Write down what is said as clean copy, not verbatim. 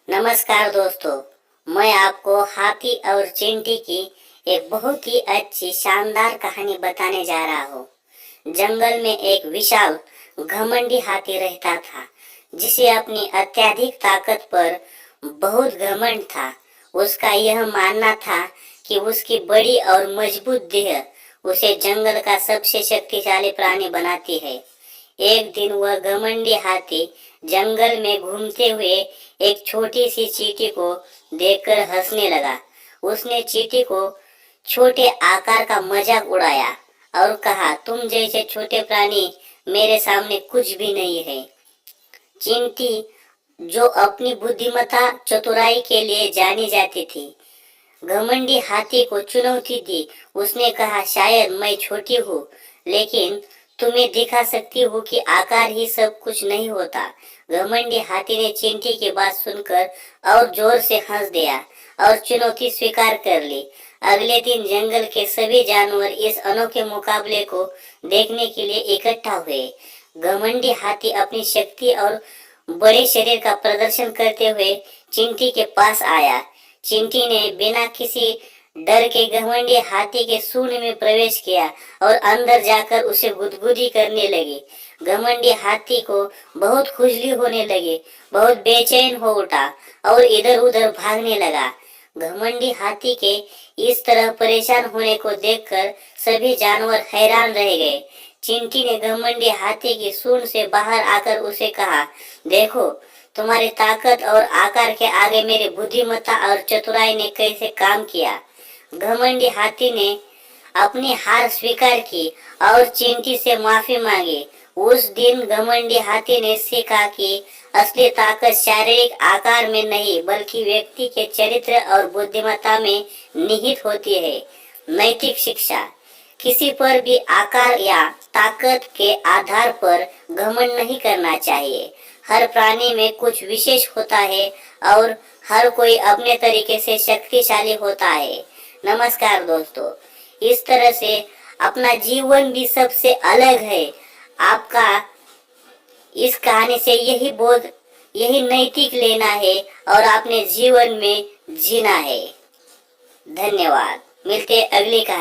नमस्कार दोस्तों, मैं आपको हाथी और चींटी की एक बहुत ही अच्छी शानदार कहानी बताने जा रहा हूँ। जंगल में एक विशाल घमंडी हाथी रहता था, जिसे अपनी अत्यधिक ताकत पर बहुत घमंड था। उसका यह मानना था कि उसकी बड़ी और मजबूत देह उसे जंगल का सबसे शक्तिशाली प्राणी बनाती है। एक दिन वह घमंडी हाथी जंगल में घूमते हुए एक छोटी सी चींटी को देखकर हंसने लगा। उसने चींटी को छोटे आकार का मजाक उड़ाया और कहा, तुम जैसे छोटे प्राणी मेरे सामने कुछ भी नहीं है। चींटी, जो अपनी बुद्धिमत्ता चतुराई के लिए जानी जाती थी, घमंडी हाथी को चुनौती दी। उसने कहा, शायद मैं छोटी हूँ, लेकिन तुम्हें दिखा सकती हूँ कि आकार ही सब कुछ नहीं होता। घमंडी हाथी ने चींटी की बात सुनकर और जोर से हंस दिया और चुनौती स्वीकार कर ली। अगले दिन जंगल के सभी जानवर इस अनोखे मुकाबले को देखने के लिए इकट्ठा हुए। घमंडी हाथी अपनी शक्ति और बड़े शरीर का प्रदर्शन करते हुए चींटी के पास आया। चींटी ने बिना किसी डर के घमंडी हाथी के सूंड में प्रवेश किया और अंदर जाकर उसे गुदगुदी करने लगी। घमंडी हाथी को बहुत खुजली होने लगी, बहुत बेचैन हो उठा और इधर उधर भागने लगा। घमंडी हाथी के इस तरह परेशान होने को देखकर सभी जानवर हैरान रह गए। चींटी ने घमंडी हाथी की सूंड से बाहर आकर उसे कहा, देखो, तुम्हारी ताकत और आकार के आगे मेरी बुद्धिमत्ता और चतुराई ने कैसे काम किया। घमंडी हाथी ने अपनी हार स्वीकार की और चींटी से माफी मांगी। उस दिन घमंडी हाथी ने सीखा कि असली ताकत शारीरिक आकार में नहीं, बल्कि व्यक्ति के चरित्र और बुद्धिमत्ता में निहित होती है। नैतिक शिक्षा: किसी पर भी आकार या ताकत के आधार पर घमंड नहीं करना चाहिए। हर प्राणी में कुछ विशेष होता है और हर कोई अपने तरीके से शक्तिशाली होता है। नमस्कार दोस्तों, इस तरह से अपना जीवन भी सबसे अलग है। आपका इस कहानी से यही नैतिक लेना है और अपने जीवन में जीना है। धन्यवाद। मिलते अगली कहानी।